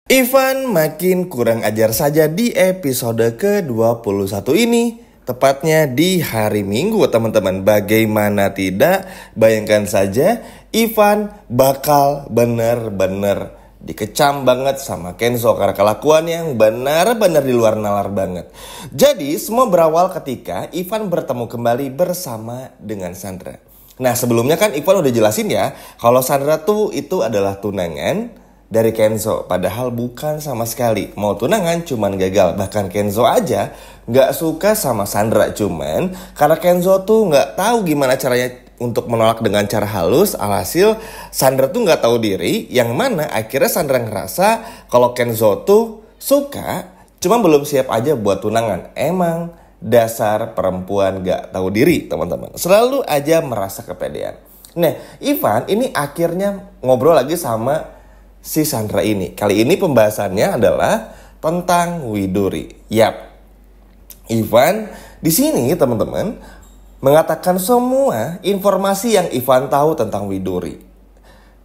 Ivan makin kurang ajar saja di episode ke-21 ini. Tepatnya di hari Minggu, teman-teman. Bagaimana tidak, bayangkan saja Ivan bakal bener-bener dikecam banget sama Kenzo karena kelakuan yang benar-benar di luar nalar banget. Jadi semua berawal ketika Ivan bertemu kembali bersama dengan Sandra. Nah, sebelumnya kan Ivan udah jelasin ya kalau Sandra tuh itu adalah tunangan dari Kenzo, padahal bukan sama sekali. Mau tunangan cuman gagal. Bahkan Kenzo aja gak suka sama Sandra, cuman karena Kenzo tuh gak tahu gimana caranya untuk menolak dengan cara halus. Alhasil Sandra tuh gak tahu diri, yang mana akhirnya Sandra ngerasa kalau Kenzo tuh suka, cuma belum siap aja buat tunangan. Emang dasar perempuan gak tahu diri, teman-teman. Selalu aja merasa kepedean. Nah, Ivan ini akhirnya ngobrol lagi sama si Sandra ini. Kali ini pembahasannya adalah tentang Widuri. Yap, Ivan di sini teman-teman mengatakan semua informasi yang Ivan tahu tentang Widuri.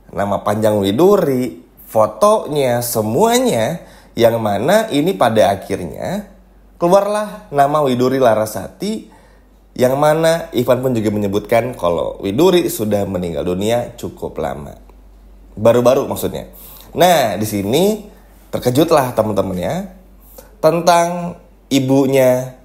Nama panjang Widuri, fotonya, semuanya. Yang mana ini pada akhirnya keluarlah nama Widuri Larasati. Yang mana Ivan pun juga menyebutkan kalau Widuri sudah meninggal dunia cukup lama. Baru-baru maksudnya. Nah, di sini terkejutlah teman-teman ya tentang ibunya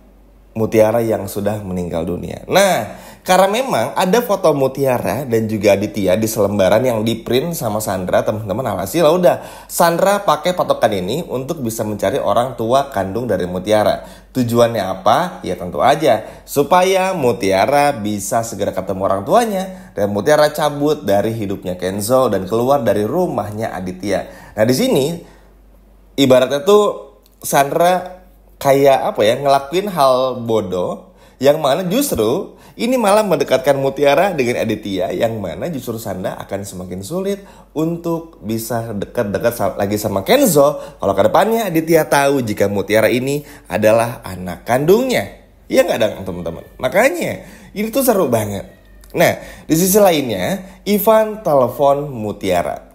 Mutiara yang sudah meninggal dunia. Nah, karena memang ada foto Mutiara dan juga Aditya di selembaran yang di-print sama Sandra, teman-teman. Alhasil udah Sandra pakai patokan ini untuk bisa mencari orang tua kandung dari Mutiara. Tujuannya apa? Ya tentu aja supaya Mutiara bisa segera ketemu orang tuanya dan Mutiara cabut dari hidupnya Kenzo dan keluar dari rumahnya Aditya. Nah, di sini ibaratnya tuh Sandra kayak apa ya, ngelakuin hal bodoh yang mana justru ini malah mendekatkan Mutiara dengan Aditya, yang mana justru Sandra akan semakin sulit untuk bisa dekat-dekat lagi sama Kenzo kalau ke depannya Aditya tahu jika Mutiara ini adalah anak kandungnya. Iya nggak dong teman-teman? Makanya ini tuh seru banget. Nah, di sisi lainnya Ivan telepon Mutiara.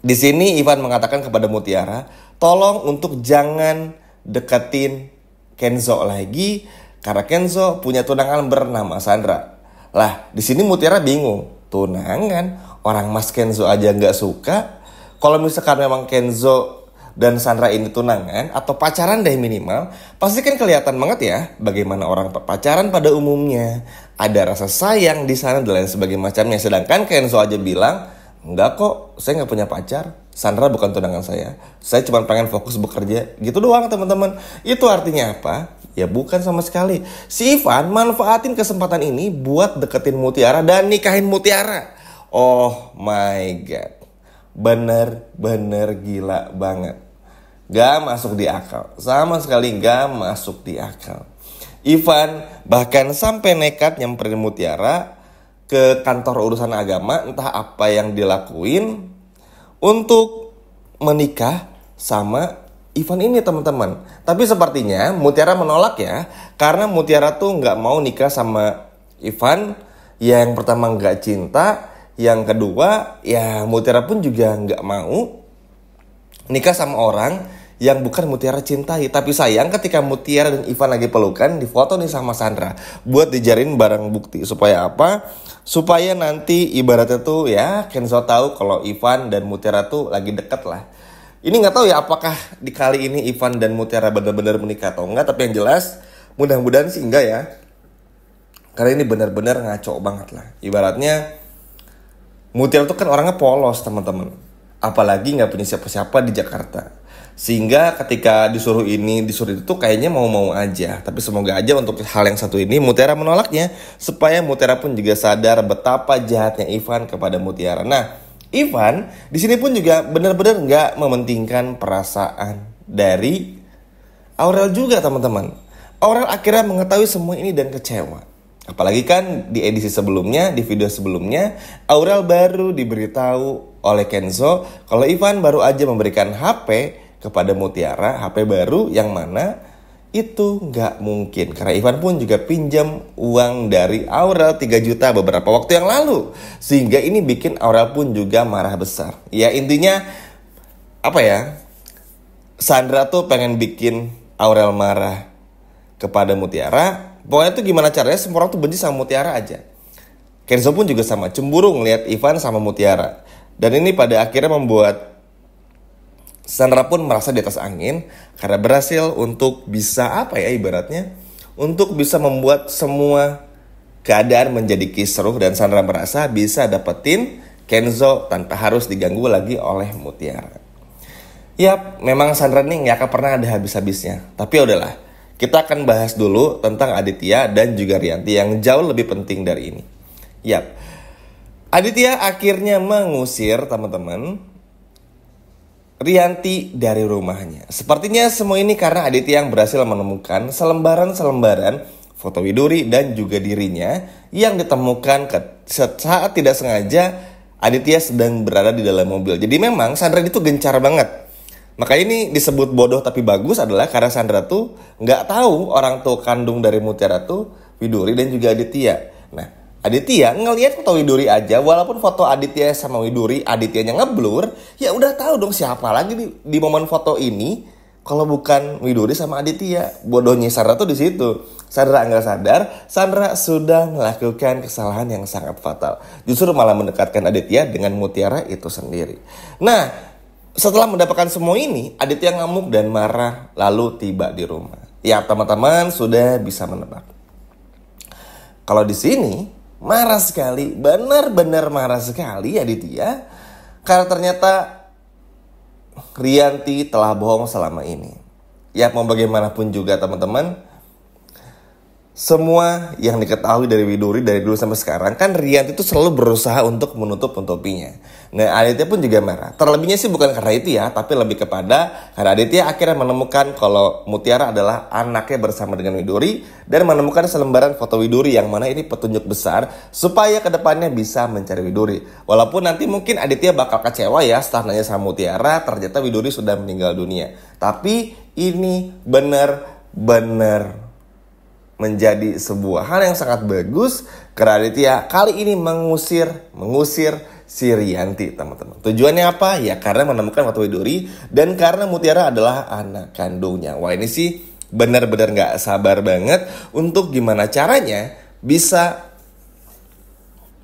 Di sini Ivan mengatakan kepada Mutiara, tolong untuk jangan deketin Kenzo lagi karena Kenzo punya tunangan bernama Sandra. Lah, di sini Mutiara bingung. Tunangan? Orang Mas Kenzo aja nggak suka. Kalau misalkan memang Kenzo dan Sandra ini tunangan atau pacaran deh minimal, pasti kan kelihatan banget ya bagaimana orang pacaran pada umumnya. Ada rasa sayang di sana dan lain sebagainya macamnya. Sedangkan Kenzo aja bilang, enggak kok, saya nggak punya pacar. Sandra bukan tunangan saya cuma pengen fokus bekerja. Gitu doang teman-teman. Itu artinya apa? Ya bukan sama sekali. Si Ivan manfaatin kesempatan ini buat deketin Mutiara dan nikahin Mutiara. Oh my god, bener-bener gila banget. Gak masuk di akal. Sama sekali gak masuk di akal. Ivan bahkan sampai nekat nyamperin Mutiara ke kantor urusan agama. Entah apa yang dilakuin untuk menikah sama Ivan ini teman-teman. Tapi sepertinya Mutiara menolak ya. Karena Mutiara tuh gak mau nikah sama Ivan. Yang pertama gak cinta. Yang kedua ya Mutiara pun juga gak mau nikah sama orang yang bukan Mutiara cintai. Tapi sayang ketika Mutiara dan Ivan lagi pelukan, difoto nih sama Sandra buat dijadiin barang bukti. Supaya apa? Supaya nanti ibaratnya tuh ya Kenzo tahu kalau Ivan dan Mutiara tuh lagi deket lah. Ini gak tahu ya apakah di kali ini Ivan dan Mutiara benar-benar menikah atau enggak. Tapi yang jelas mudah-mudahan sih enggak ya. Karena ini benar-benar ngaco banget lah. Ibaratnya Mutiara tuh kan orangnya polos teman-teman. Apalagi gak punya siapa-siapa di Jakarta. Sehingga ketika disuruh ini, disuruh itu kayaknya mau-mau aja. Tapi semoga aja untuk hal yang satu ini Mutiara menolaknya. Supaya Mutiara pun juga sadar betapa jahatnya Ivan kepada Mutiara. Nah, Ivan di sini pun juga benar-benar gak mementingkan perasaan dari Aurel juga teman-teman. Aurel akhirnya mengetahui semua ini dan kecewa. Apalagi kan di edisi sebelumnya, di video sebelumnya, Aurel baru diberitahu oleh Kenzo kalau Ivan baru aja memberikan HP kepada Mutiara, HP baru yang mana itu nggak mungkin. Karena Ivan pun juga pinjam uang dari Aurel 3 juta beberapa waktu yang lalu. Sehingga ini bikin Aurel pun juga marah besar. Ya intinya apa ya, Sandra tuh pengen bikin Aurel marah kepada Mutiara. Pokoknya tuh gimana caranya semua orang tuh benci sama Mutiara aja. Kenzo pun juga sama, cemburu ngeliat Ivan sama Mutiara. Dan ini pada akhirnya membuat Sandra pun merasa di atas angin karena berhasil untuk bisa ibaratnya untuk bisa membuat semua keadaan menjadi kisruh, dan Sandra merasa bisa dapetin Kenzo tanpa harus diganggu lagi oleh Mutiara. Yap, memang Sandra nih gak akan pernah ada habis-habisnya. Tapi udahlah, kita akan bahas dulu tentang Aditya dan juga Rianti yang jauh lebih penting dari ini. Yap, Aditya akhirnya mengusir teman-teman Rianti dari rumahnya. Sepertinya semua ini karena Aditya yang berhasil menemukan selembaran-selembaran foto Widuri dan juga dirinya yang ditemukan saat tidak sengaja Aditya sedang berada di dalam mobil. Jadi memang Sandra itu gencar banget. Maka ini disebut bodoh tapi bagus adalah karena Sandra tuh nggak tahu orang tua kandung dari Mutiara tuh Widuri dan juga Aditya. Nah, Aditya ngelihat foto Widuri aja, walaupun foto Aditya sama Widuri Adityanya ngeblur, ya udah tahu dong siapa lagi di momen foto ini kalau bukan Widuri sama Aditya. Bodohnya Sandra tuh di situ. Sandra nggak sadar, Sandra sudah melakukan kesalahan yang sangat fatal. Justru malah mendekatkan Aditya dengan Mutiara itu sendiri. Nah, setelah mendapatkan semua ini, Aditya ngamuk dan marah lalu tiba di rumah. Ya, teman-teman sudah bisa menebak. Kalau di sini marah sekali, benar-benar marah sekali Aditya karena ternyata Rianti telah bohong selama ini. Ya, mau bagaimanapun juga teman-teman, semua yang diketahui dari Widuri dari dulu sampai sekarang kan Rianti itu selalu berusaha untuk menutup-nutupinya. Nah, Aditya pun juga marah. Terlebihnya sih bukan karena itu ya, tapi lebih kepada karena Aditya akhirnya menemukan kalau Mutiara adalah anaknya bersama dengan Widuri dan menemukan selembaran foto Widuri yang mana ini petunjuk besar supaya kedepannya bisa mencari Widuri. Walaupun nanti mungkin Aditya bakal kecewa ya setelah nanya sama Mutiara ternyata Widuri sudah meninggal dunia. Tapi ini benar-benar menjadi sebuah hal yang sangat bagus karena Aditya kali ini mengusir si Rianti, teman-teman. Tujuannya apa? Ya karena menemukan foto Widuri dan karena Mutiara adalah anak kandungnya. Wah, ini sih benar-benar gak sabar banget untuk gimana caranya bisa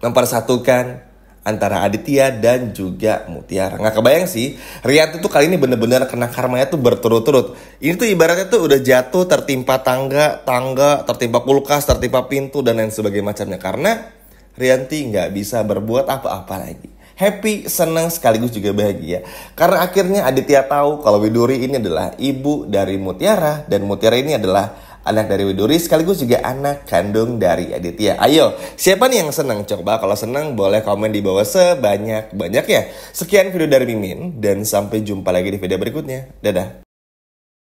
mempersatukan antara Aditya dan juga Mutiara. Nggak kebayang sih, Rianti tuh kali ini bener-bener kena karmanya tuh berturut-turut. Ini tuh ibaratnya tuh udah jatuh tertimpa tangga, tertimpa kulkas, tertimpa pintu, dan lain sebagainya macamnya. Karena Rianti nggak bisa berbuat apa-apa lagi. Happy, senang, sekaligus juga bahagia. Karena akhirnya Aditya tahu kalau Widuri ini adalah ibu dari Mutiara, dan Mutiara ini adalah anak dari Widuri sekaligus juga anak kandung dari Aditya. Ayo, siapa nih yang senang? Coba kalau senang boleh komen di bawah sebanyak-banyak ya. Sekian video dari Mimin dan sampai jumpa lagi di video berikutnya. Dadah.